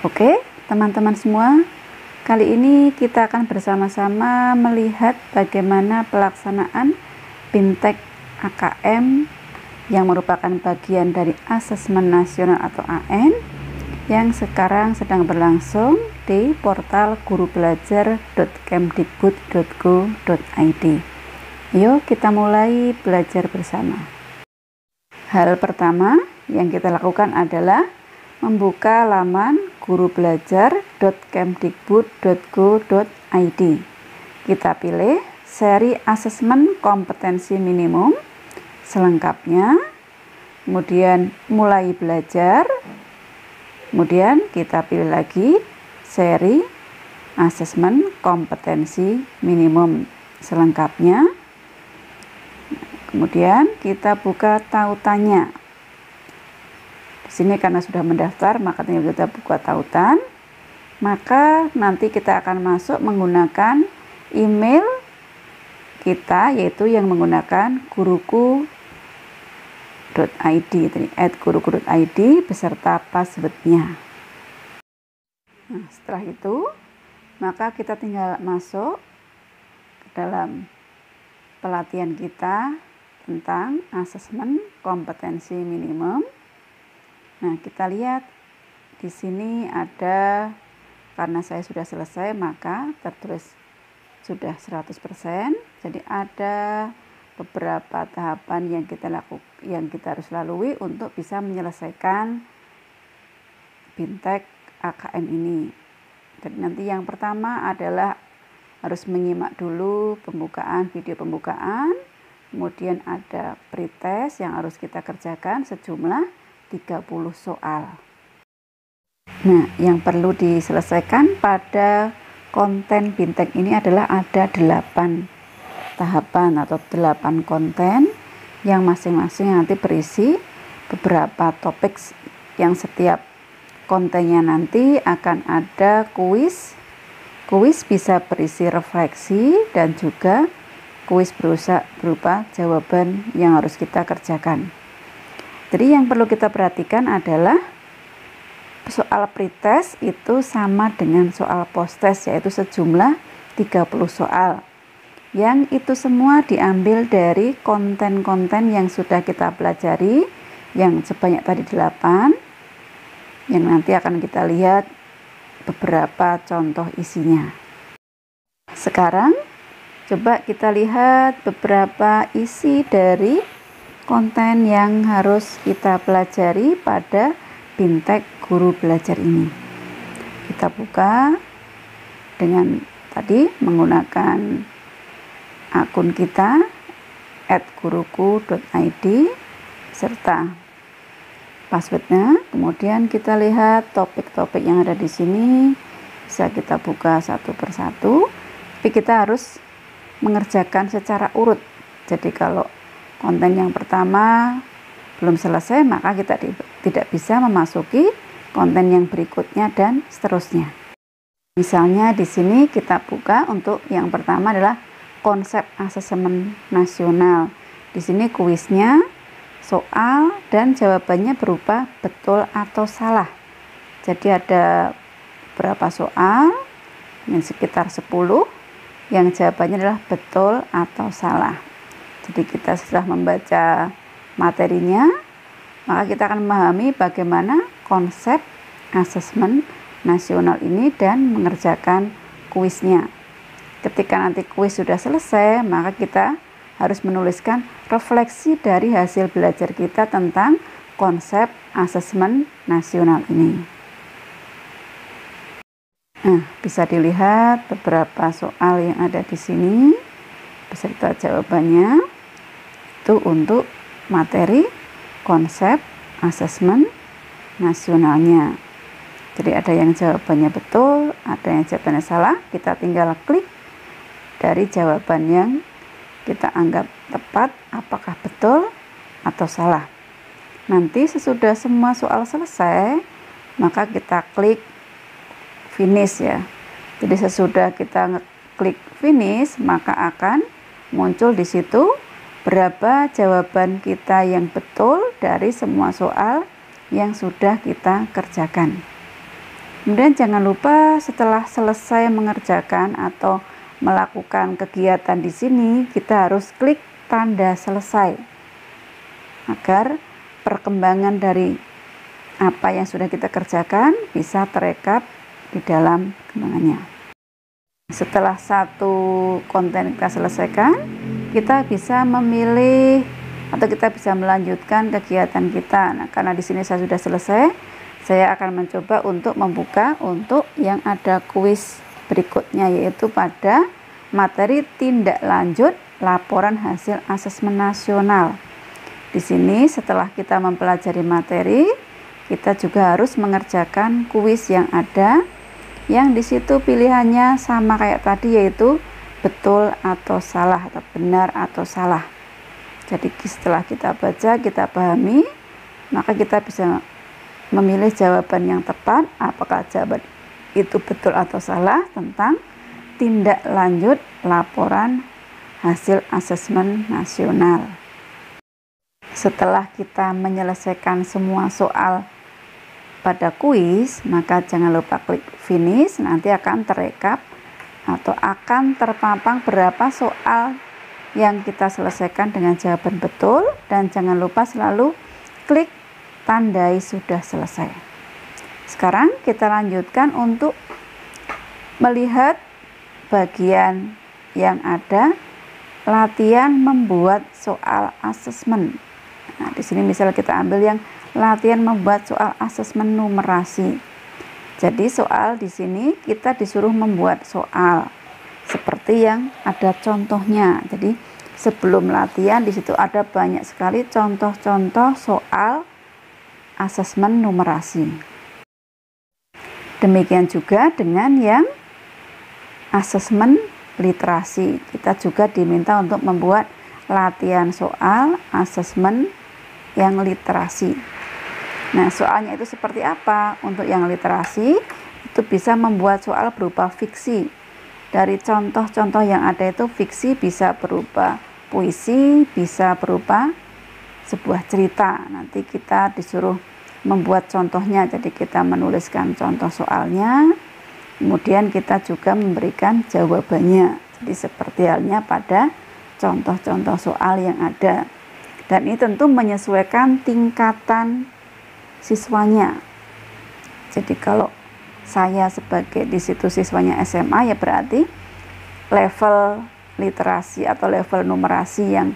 Oke, teman-teman semua, kali ini kita akan bersama-sama melihat bagaimana pelaksanaan BIMTEK AKM yang merupakan bagian dari Asesmen Nasional atau AN yang sekarang sedang berlangsung di portal gurubelajar.kemdikbud.go.id. Yuk kita mulai belajar bersama. Hal pertama yang kita lakukan adalah membuka laman gurubelajar.kemdikbud.go.id. Kita pilih seri asesmen kompetensi minimum selengkapnya, kemudian mulai belajar, kemudian kita pilih lagi seri asesmen kompetensi minimum selengkapnya, kemudian kita buka tautannya. Di sini karena sudah mendaftar, maka tinggal kita buka tautan. Maka nanti kita akan masuk menggunakan email kita, yaitu yang menggunakan guruku.id, @guruku.id beserta passwordnya. Nah, setelah itu, maka kita tinggal masuk ke dalam pelatihan kita tentang asesmen kompetensi minimum. Nah, kita lihat di sini ada, karena saya sudah selesai maka tertulis sudah 100%. Jadi ada beberapa tahapan yang kita harus lalui untuk bisa menyelesaikan BIMTEK AKM ini. Jadi nanti yang pertama adalah harus menyimak dulu video pembukaan, kemudian ada pretest yang harus kita kerjakan sejumlah 30 soal. Nah, yang perlu diselesaikan pada konten BIMTEK ini adalah ada 8 tahapan atau 8 konten yang masing-masing nanti berisi beberapa topik, yang setiap kontennya nanti akan ada kuis. Kuis bisa berisi refleksi dan juga kuis berupa jawaban yang harus kita kerjakan. Jadi yang perlu kita perhatikan adalah soal pretest itu sama dengan soal posttest, yaitu sejumlah 30 soal. Yang itu semua diambil dari konten-konten yang sudah kita pelajari, yang sebanyak tadi 8, yang nanti akan kita lihat beberapa contoh isinya. Sekarang coba kita lihat beberapa isi dari konten yang harus kita pelajari pada BIMTEK Guru Belajar ini. Kita buka dengan tadi menggunakan akun kita @guruku.id serta passwordnya. Kemudian kita lihat topik-topik yang ada di sini, bisa kita buka satu persatu, tapi kita harus mengerjakan secara urut. Jadi kalau konten yang pertama belum selesai, maka kita tidak bisa memasuki konten yang berikutnya dan seterusnya. Misalnya di sini kita buka untuk yang pertama adalah konsep asesmen nasional. Di sini kuisnya, soal dan jawabannya berupa betul atau salah. Jadi ada berapa soal, yang sekitar 10, yang jawabannya adalah betul atau salah. Jadi kita setelah membaca materinya, maka kita akan memahami bagaimana konsep asesmen nasional ini dan mengerjakan kuisnya. Ketika nanti kuis sudah selesai, maka kita harus menuliskan refleksi dari hasil belajar kita tentang konsep asesmen nasional ini. Nah, bisa dilihat beberapa soal yang ada di sini beserta jawabannya. Itu untuk materi konsep asesmen nasionalnya. Jadi ada yang jawabannya betul, ada yang jawabannya salah. Kita tinggal klik dari jawaban yang kita anggap tepat, apakah betul atau salah. Nanti sesudah semua soal selesai, maka kita klik finish ya. Jadi sesudah kita klik finish, maka akan muncul di situ berapa jawaban kita yang betul dari semua soal yang sudah kita kerjakan. Kemudian jangan lupa setelah selesai mengerjakan atau melakukan kegiatan di sini, kita harus klik tanda selesai agar perkembangan dari apa yang sudah kita kerjakan bisa terekap di dalam kembangannya. Setelah satu konten kita selesaikan, kita bisa memilih atau kita bisa melanjutkan kegiatan kita. Nah, karena di sini saya sudah selesai, saya akan mencoba untuk membuka untuk yang ada kuis berikutnya, yaitu pada materi tindak lanjut laporan hasil asesmen nasional. Di sini setelah kita mempelajari materi, kita juga harus mengerjakan kuis yang ada, yang di situ pilihannya sama kayak tadi, yaitu betul atau salah atau benar atau salah. Jadi setelah kita baca, kita pahami, maka kita bisa memilih jawaban yang tepat, apakah jawaban itu betul atau salah tentang tindak lanjut laporan hasil asesmen nasional. Setelah kita menyelesaikan semua soal pada kuis, maka jangan lupa klik finish. Nanti akan terekap atau akan terpampang berapa soal yang kita selesaikan dengan jawaban betul, dan jangan lupa selalu klik tandai sudah selesai. Sekarang kita lanjutkan untuk melihat bagian yang ada latihan membuat soal asesmen. Nah, di sini misalnya kita ambil yang latihan membuat soal asesmen numerasi. Jadi soal di sini kita disuruh membuat soal seperti yang ada contohnya. Jadi sebelum latihan di situ ada banyak sekali contoh-contoh soal asesmen numerasi. Demikian juga dengan yang asesmen literasi. Kita juga diminta untuk membuat latihan soal asesmen yang literasi. Nah, soalnya itu seperti apa? Untuk yang literasi itu bisa membuat soal berupa fiksi. Dari contoh-contoh yang ada itu fiksi bisa berupa puisi, bisa berupa sebuah cerita. Nanti kita disuruh membuat contohnya, jadi kita menuliskan contoh soalnya, kemudian kita juga memberikan jawabannya. Jadi seperti halnya pada contoh-contoh soal yang ada. Dan ini tentu menyesuaikan tingkatan siswanya. Jadi kalau saya sebagai di situ siswanya SMA, ya berarti level literasi atau level numerasi yang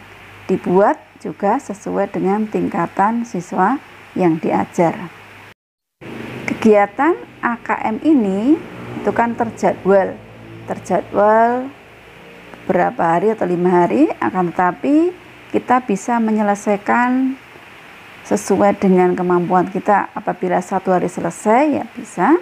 dibuat juga sesuai dengan tingkatan siswa yang diajar. Kegiatan AKM ini itu kan terjadwal berapa hari atau 5 hari, akan tetapi kita bisa menyelesaikan sesuai dengan kemampuan kita. Apabila 1 hari selesai, ya bisa.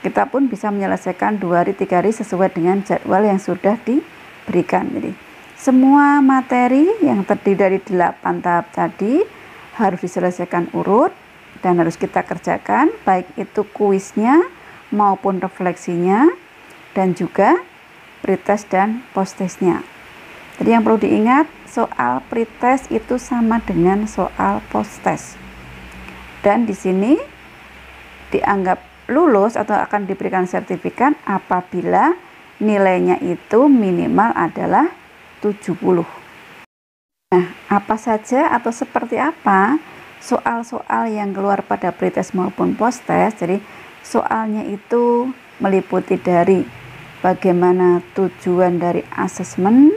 Kita pun bisa menyelesaikan 2 hari, 3 hari sesuai dengan jadwal yang sudah diberikan. Jadi semua materi yang terdiri dari 8 tahap tadi harus diselesaikan urut dan harus kita kerjakan, baik itu kuisnya maupun refleksinya, dan juga pretest dan posttestnya. Jadi yang perlu diingat, soal pretest itu sama dengan soal posttest. Dan di sini dianggap lulus atau akan diberikan sertifikat apabila nilainya itu minimal adalah 70. Nah, apa saja atau seperti apa soal-soal yang keluar pada pretest maupun posttest? Jadi soalnya itu meliputi dari bagaimana tujuan dari asesmen,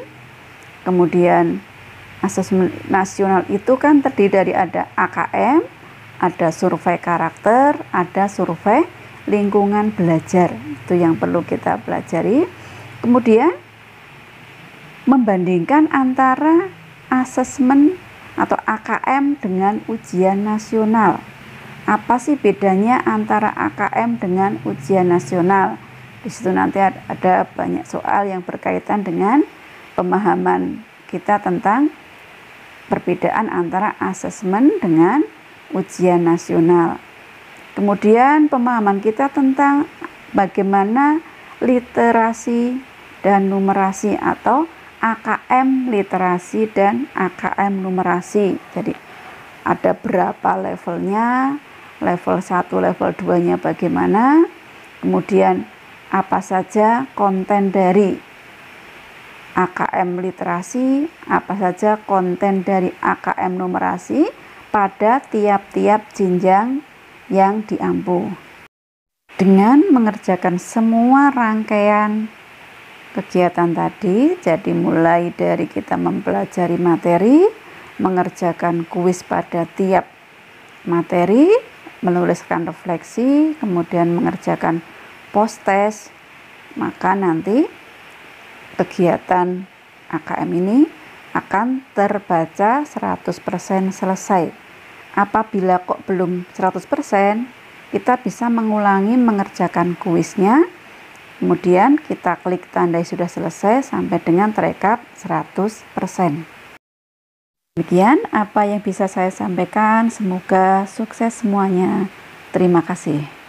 kemudian asesmen nasional itu kan terdiri dari ada AKM, ada survei karakter, ada survei lingkungan belajar. Itu yang perlu kita pelajari. Kemudian membandingkan antara asesmen atau AKM dengan ujian nasional. Apa sih bedanya antara AKM dengan ujian nasional? Di situ nanti ada banyak soal yang berkaitan dengan pemahaman kita tentang perbedaan antara asesmen dengan ujian nasional. Kemudian pemahaman kita tentang bagaimana literasi dan numerasi atau AKM literasi dan AKM numerasi. Jadi ada berapa levelnya, level 1, level 2-nya bagaimana, Kemudian apa saja konten dari AKM literasi, apa saja konten dari AKM numerasi pada tiap-tiap jenjang yang diampu. Dengan mengerjakan semua rangkaian kegiatan tadi, jadi mulai dari kita mempelajari materi, mengerjakan kuis pada tiap materi, menuliskan refleksi, kemudian mengerjakan post test, maka nanti kegiatan AKM ini akan terbaca 100% selesai. Apabila kok belum 100%, kita bisa mengulangi mengerjakan kuisnya, kemudian kita klik tandai sudah selesai sampai dengan terekap 100%. Demikian apa yang bisa saya sampaikan, semoga sukses semuanya. Terima kasih.